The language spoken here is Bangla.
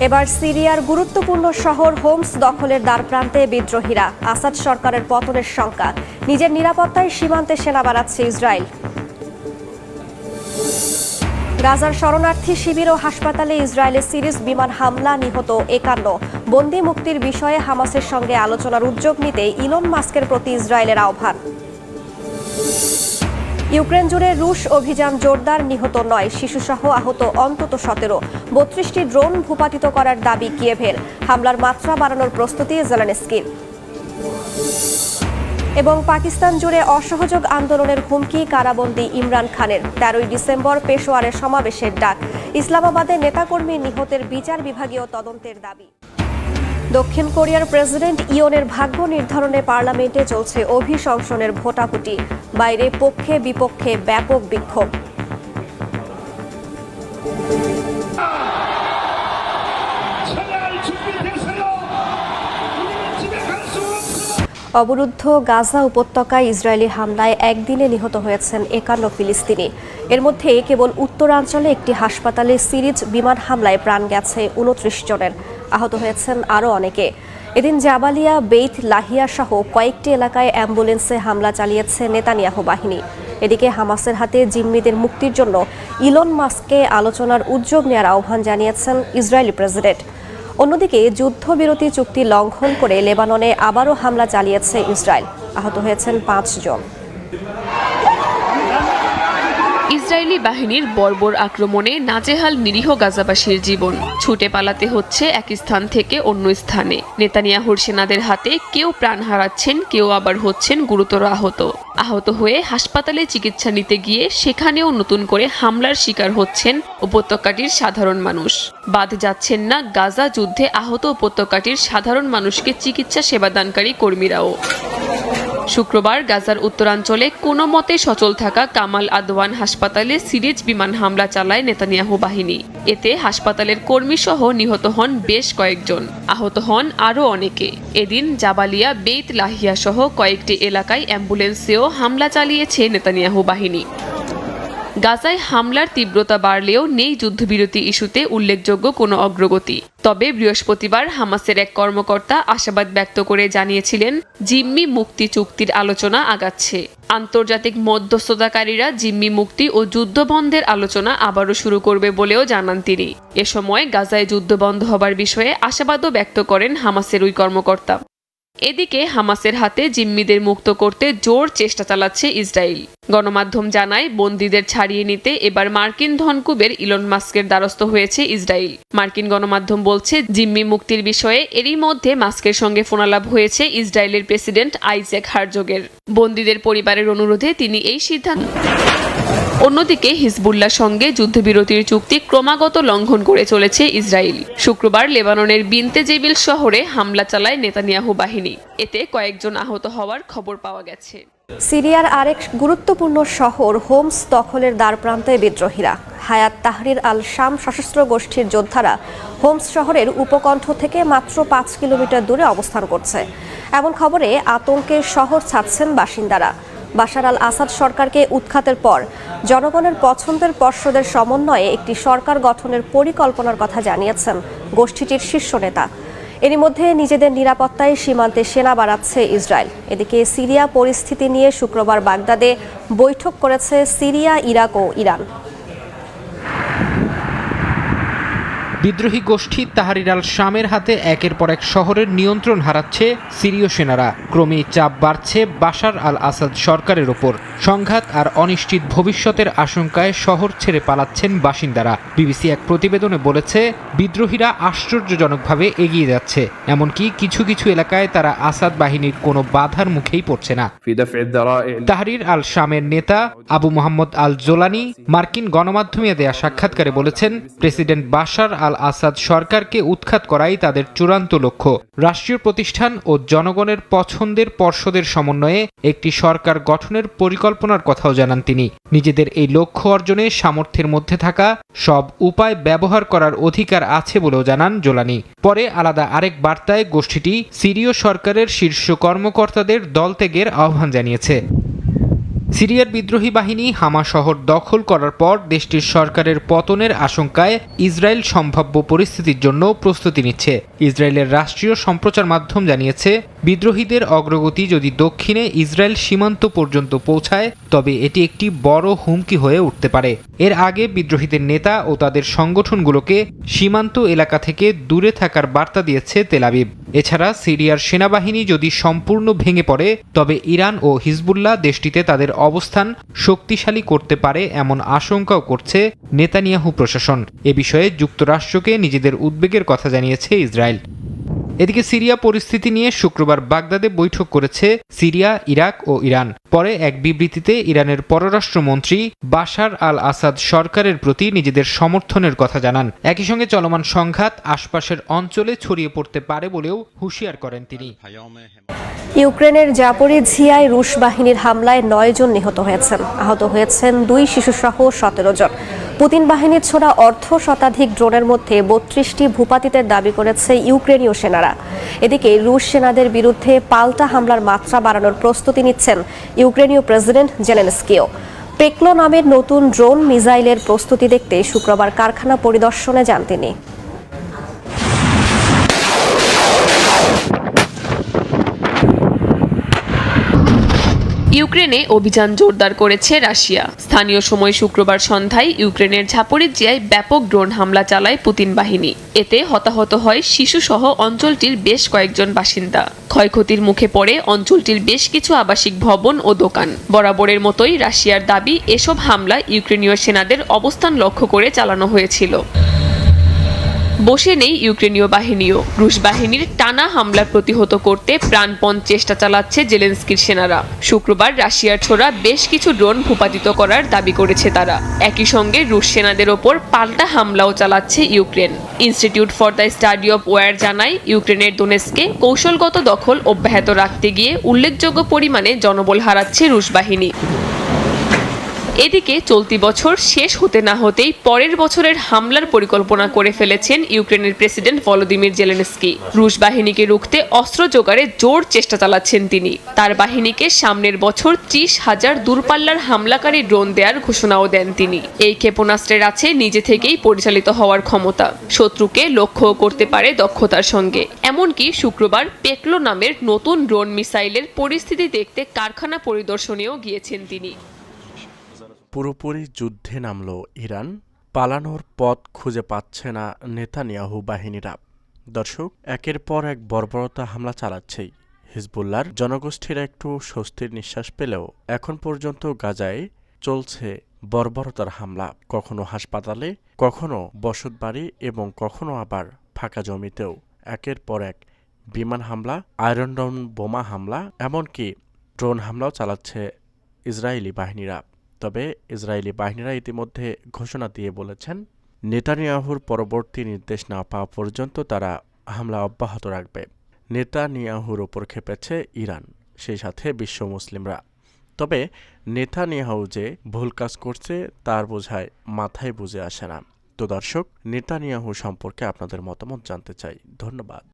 এবার সিরিয়ার গুরুত্বপূর্ণ শহর হোমস দখলের দ্বারপ্রান্তে বিদ্রোহীরা। আসাদ সরকারের পতনের শঙ্কা। নিজের নিরাপত্তায় সীমান্তে সেনা বাড়াচ্ছে ইসরায়েল। গাজার শরণার্থী শিবির ও হাসপাতালে ইসরায়েলের সিরিজ বিমান হামলা, নিহত 51। বন্দি মুক্তির বিষয়ে হামাসের সঙ্গে আলোচনার উদ্যোগ নিতে ইলন মাস্কের প্রতি ইসরায়েলের আহ্বান। ইউক্রেন জুড়ে রুশ অভিযান জোরদার, নিহত 9, শিশুসহ আহত অন্তত 17। 32টি ড্রোন ভূপাতিত করার দাবি কিয়েভের। হামলার মাত্রা বাড়ানোর প্রস্তুতি জেলেনস্কির। এবং পাকিস্তান জুড়ে অসহযোগ আন্দোলনের হুমকি, কারাবন্দী ইমরান খানের। 13ই ডিসেম্বর পেশোয়ারে সমাবেশের ডাক। ইসলামাবাদে নেতাকর্মী নিহতের বিচার বিভাগীয় তদন্তের দাবি। দক্ষিণ কোরিয়ার প্রেসিডেন্ট ইয়নের ভাগ্য নির্ধারণে পার্লামেন্টে চলছে অভিশংসনের ভোটাভুটি। বাইরে পক্ষে বিপক্ষে ব্যাপক বিক্ষোভ। অবরুদ্ধ গাজা উপত্যকায় ইসরায়েলি হামলায় একদিনে নিহত হয়েছেন 51 ফিলিস্তিনি। এর মধ্যে কেবল উত্তরাঞ্চলে একটি হাসপাতালে সিরিজ বিমান হামলায় প্রাণ গেছে 29 জনের। আহত হয়েছেন আরও অনেকে। এদিন জাবালিয়া, বেইত লাহিয়া সহ কয়েকটি এলাকায় অ্যাম্বুলেন্সে হামলা চালিয়েছে নেতানিয়াহু বাহিনী। এদিকে হামাসের হাতে জিম্মিদের মুক্তির জন্য ইলন মাস্ককে আলোচনার উদ্যোগ নেওয়ার আহ্বান জানিয়েছেন ইসরায়েলি প্রেসিডেন্ট। অন্যদিকে যুদ্ধবিরতি চুক্তি লঙ্ঘন করে লেবাননে আবারও হামলা চালিয়েছে ইসরায়েল। আহত হয়েছেন 5 জন। ইসরায়েলি বাহিনীর বর্বর আক্রমণে নাজেহাল নিরীহ গাজাবাসীর জীবন। ছুটে পালাতে হচ্ছে এক স্থান থেকে অন্য স্থানে। নেতানিয়াহুর সেনাদের হাতে কেউ প্রাণ হারাচ্ছেন, কেউ আবার হচ্ছেন গুরুতর আহত হয়ে হাসপাতালে চিকিৎসা নিতে গিয়ে সেখানেও নতুন করে হামলার শিকার হচ্ছেন উপত্যকাটির সাধারণ মানুষ। বাদ যাচ্ছেন না গাজা যুদ্ধে আহত উপত্যকাটির সাধারণ মানুষকে চিকিৎসা সেবাদানকারী কর্মীরাও। শুক্রবার গাজার উত্তরাঞ্চলে কোনো মতে সচল থাকা কামাল আদওয়ান হাসপাতালে সিরিজ বিমান হামলা চালায় নেতানিয়াহু বাহিনী। এতে হাসপাতালের কর্মীসহ নিহত হন বেশ কয়েকজন, আহত হন আরও অনেকে। এদিন জাবালিয়া, বেইত লাহিয়া সহ কয়েকটি এলাকায় অ্যাম্বুলেন্সেও হামলা চালিয়েছে নেতানিয়াহু বাহিনী। গাজায় হামলার তীব্রতা বাড়লেও নেই যুদ্ধবিরতি ইস্যুতে উল্লেখযোগ্য কোনো অগ্রগতি। তবে বৃহস্পতিবার হামাসের এক কর্মকর্তা আশাবাদ ব্যক্ত করে জানিয়েছিলেন, জিম্মি মুক্তি চুক্তির আলোচনা আগাচ্ছে। আন্তর্জাতিক মধ্যস্থতাকারীরা জিম্মি মুক্তি ও যুদ্ধবন্ধের আলোচনা আবারও শুরু করবে বলেও জানান তিনি। এ সময় গাজায় যুদ্ধ বন্ধ হবার বিষয়ে আশাবাদও ব্যক্ত করেন হামাসের ওই কর্মকর্তা। এদিকে হামাসের হাতে জিম্মিদের মুক্ত করতে জোর চেষ্টা চালাচ্ছে ইসরায়েল। গণমাধ্যম জানায়, বন্দীদের ছাড়িয়ে নিতে এবার মার্কিন ধনকুবের ইলন মাস্কের দ্বারস্থ হয়েছে ইসরায়েল। মার্কিন গণমাধ্যম বলছে, জিম্মি মুক্তির বিষয়ে এরই মধ্যে মাস্কের সঙ্গে ফোনালাপ হয়েছে ইসরায়েলের প্রেসিডেন্ট আইজ্যাক হারজোগের। বন্দীদের পরিবারের অনুরোধে তিনি এই সিদ্ধান্ত। অন্যদিকে হিজবুল্লাহর সঙ্গে যুদ্ধবিরতির চুক্তি ক্রমাগত লঙ্ঘন করে চলেছে ইসরায়েল। শুক্রবার লেবাননের বিনতে জেবিল শহরে হামলা চালায় নেতানিয়াহু বাহিনী। এতে কয়েকজন আহত হওয়ার খবর পাওয়া গেছে। সিরিয়ার আরেক গুরুত্বপূর্ণ শহর হোমস দখলের দ্বারপ্রান্তে বিদ্রোহীরা। হায়াত তাহরির আল শাম সশস্ত্র গোষ্ঠীর যোদ্ধারা হোমস শহরের উপকণ্ঠ থেকে মাত্র 5 কিলোমিটার দূরে অবস্থান করছে। এমন খবরে আতঙ্কের শহর ছাড়ছেন বাসিন্দারা। বাশার আল আসাদ সরকারকে উৎখাতের পর জনগণের পছন্দের পর্ষদের সমন্বয়ে একটি সরকার গঠনের পরিকল্পনার কথা জানিয়েছেন গোষ্ঠীটির শীর্ষ নেতা। এরই মধ্যে নিজেদের নিরাপত্তায় সীমান্তে সেনা বাড়াচ্ছে ইসরায়েল। এদিকে সিরিয়া পরিস্থিতি নিয়ে শুক্রবার বাগদাদে বৈঠক করেছে সিরিয়া, ইরাক ও ইরান। বিদ্রোহী গোষ্ঠী তাহরির আল শামের হাতে একের পর এক শহরের নিয়ন্ত্রণ হারাচ্ছে সিরীয় সেনারা। ক্রমেই চাপ বাড়ছে বাশার আল আসাদ সরকারের ওপর। সংঘাত আর অনিশ্চিত ভবিষ্যতের আশঙ্কায় শহর ছেড়ে পালাচ্ছেন বাসিন্দারা। বিবিসি এক প্রতিবেদনে বলেছে, বিদ্রোহীরা আশ্চর্যজনকভাবে এগিয়ে যাচ্ছে। এমনকি কিছু কিছু এলাকায় তারা আসাদ বাহিনীর কোনো বাধার মুখেই পড়ছে না। তাহরির আল শামের নেতা আবু মোহাম্মদ আল জোলানি মার্কিন গণমাধ্যমে দেয়া সাক্ষাৎকারে বলেছেন, প্রেসিডেন্ট বাশার আল আসাদ সরকারকে উৎখাত করাই তাদের চূড়ান্ত লক্ষ্য। রাষ্ট্রীয় প্রতিষ্ঠান ও জনগণের পছন্দের পর্ষদের সমন্বয়ে একটি সরকার গঠনের পরিকল্পনার কথাও জানান তিনি। নিজেদের এই লক্ষ্য অর্জনে সামর্থ্যের মধ্যে থাকা সব উপায় ব্যবহার করার অধিকার আছে বলেও জানান জোলানি। পরে আলাদা আরেক বার্তায় গোষ্ঠীটি সিরীয় সরকারের শীর্ষ কর্মকর্তাদের দলত্যাগের আহ্বান জানিয়েছে। সিরিয়ার বিদ্রোহী বাহিনী হামা শহর দখল করার পর দেশটির সরকারের পতনের আশঙ্কায় ইসরায়েল সম্ভাব্য পরিস্থিতির জন্য প্রস্তুতি নিচ্ছে। ইসরায়েলের রাষ্ট্রীয় সম্প্রচার মাধ্যম জানিয়েছে, বিদ্রোহীদের অগ্রগতি যদি দক্ষিণে ইসরায়েল সীমান্ত পর্যন্ত পৌঁছায় তবে এটি একটি বড় হুমকি হয়ে উঠতে পারে। এর আগে বিদ্রোহীদের নেতা ও তাদের সংগঠনগুলোকে সীমান্ত এলাকা থেকে দূরে থাকার বার্তা দিয়েছে তেল আবিব। এছাড়া সিরিয়ার সেনাবাহিনী যদি সম্পূর্ণ ভেঙে পড়ে তবে ইরান ও হিজবুল্লাহ দেশটিতে তাদের অবস্থান শক্তিশালী করতে পারে এমন আশঙ্কাও করছে নেতানিয়াহু প্রশাসন। এ বিষয়ে যুক্তরাষ্ট্রকে নিজেদের উদ্বেগের কথা জানিয়েছে ইসরায়েল। এদিকে সিরিয়া পরিস্থিতি নিয়ে শুক্রবার বাগদাদে বৈঠক করেছে সিরিয়া, ইরাক ও ইরান। পরে এক বিবৃতিতে ইরানের পররাষ্ট্রমন্ত্রী বাশার আল আসাদ সরকারের প্রতি নিজেদের সমর্থনের কথা জানান। একই সঙ্গে চলমান সংঘাত আশপাশের অঞ্চলে ছড়িয়ে পড়তে পারে বলেও হুঁশিয়ার করেন তিনি। ইউক্রেনের জাপোরিঝিয়ায় রুশ বাহিনীর হামলায় 9 জন নিহত হয়েছেন। আহত হয়েছেন 2 শিশুসহ 17 জন। পুতিন বাহিনীর ছোড়া শতাধিক ড্রোনের মধ্যে 32টি ভূপাতিতের দাবি করেছে ইউক্রেনীয় সেনারা। এদিকে রুশ সেনাদের বিরুদ্ধে পাল্টা হামলার মাত্রা বাড়ানোর প্রস্তুতি নিচ্ছেন ইউক্রেনীয় প্রেসিডেন্ট জেলেনস্কিও। পেকলো নামের নতুন ড্রোন মিসাইলের প্রস্তুতি দেখতে শুক্রবার কারখানা পরিদর্শনে যান তিনি। ইউক্রেনে অভিযান জোরদার করেছে রাশিয়া। স্থানীয় সময় শুক্রবার সন্ধ্যায় ইউক্রেনের ঝাপোরিঝিয়ায় ব্যাপক ড্রোন হামলা চালায় পুতিন বাহিনী। এতে হতাহত হয় শিশুসহ অঞ্চলটির বেশ কয়েকজন বাসিন্দা। ক্ষয়ক্ষতির মুখে পড়ে অঞ্চলটির বেশ কিছু আবাসিক ভবন ও দোকান। বরাবরের মতোই রাশিয়ার দাবি, এসব হামলা ইউক্রেনীয় সেনাদের অবস্থান লক্ষ্য করে চালানো হয়েছিল। বসে নেই ইউক্রেনীয় বাহিনীও। রুশ বাহিনীর টানা হামলা প্রতিহত করতে প্রাণপণ চেষ্টা চালাচ্ছে জেলেনস্কির সেনারা। শুক্রবার রাশিয়ার ছোড়া বেশ কিছু ড্রোন ভূপাতিত করার দাবি করেছে তারা। একই সঙ্গে রুশ সেনাদের ওপর পাল্টা হামলাও চালাচ্ছে Ukraine. Institute for the Study of War জানায়, ইউক্রেনের দোনেস্কে কৌশলগত দখল অব্যাহত রাখতে গিয়ে উল্লেখযোগ্য পরিমাণে জনবল হারাচ্ছে রুশ বাহিনী। এদিকে চলতি বছর শেষ হতে না হতেই পরের বছরের হামলার পরিকল্পনা করে ফেলেছেন ইউক্রেনের প্রেসিডেন্ট ভলোদিমির জেলেনস্কি। রুশ বাহিনীকে রুখতে অস্ত্র জোগাড়ে জোর চেষ্টা চালাচ্ছেন তিনি। তার বাহিনীকে সামনের বছর 30,000 দূরপাল্লার হামলাকারী ড্রোন দেওয়ার ঘোষণাও দেন তিনি। এই ক্ষেপণাস্ত্রের আছে নিজে থেকেই পরিচালিত হওয়ার ক্ষমতা, শত্রুকে লক্ষ্য করতে পারে দক্ষতার সঙ্গে। এমনকি শুক্রবার পেকলো নামের নতুন ড্রোন মিসাইলের পরিস্থিতি দেখতে কারখানা পরিদর্শনেও গিয়েছেন তিনি। পুরোপুরি যুদ্ধে নামল ইরান, পালানোর পথ খুঁজে পাচ্ছে না নেতানিয়াহু বাহিনীরা। দর্শক, একের পর এক বর্বরতা হামলা চালাচ্ছেই হিজবুল্লাহর জনগোষ্ঠীরা একটু স্বস্তির নিঃশ্বাস পেলেও এখন পর্যন্ত গাজায় চলছে বর্বরতার হামলা। কখনো হাসপাতালে, কখনো বসতবাড়ি এবং কখনো আবার ফাঁকা জমিতেও একের পর এক বিমান হামলা, আয়রন ডোম বোমা হামলা, এমনকি ড্রোন হামলাও চালাচ্ছে ইসরায়েলি বাহিনীরা। তবে ইসরায়েলি বাহিনীরা ইতিমধ্যে ঘোষণা দিয়ে বলেছেন, নেতানিয়াহুর পরবর্তী নির্দেশ না পাওয়া পর্যন্ত তারা হামলা অব্যাহত রাখবে। নেতানিয়াহুর ওপর খেপেছে ইরান, সেই সাথে বিশ্ব মুসলিমরা। তবে নেতানিয়াহু যে ভুল কাজ করছে তার বোঝায় মাথায় বুঝে আসে না। তো দর্শক, নেতানিয়াহু সম্পর্কে আপনাদের মতামত জানতে চাই। ধন্যবাদ।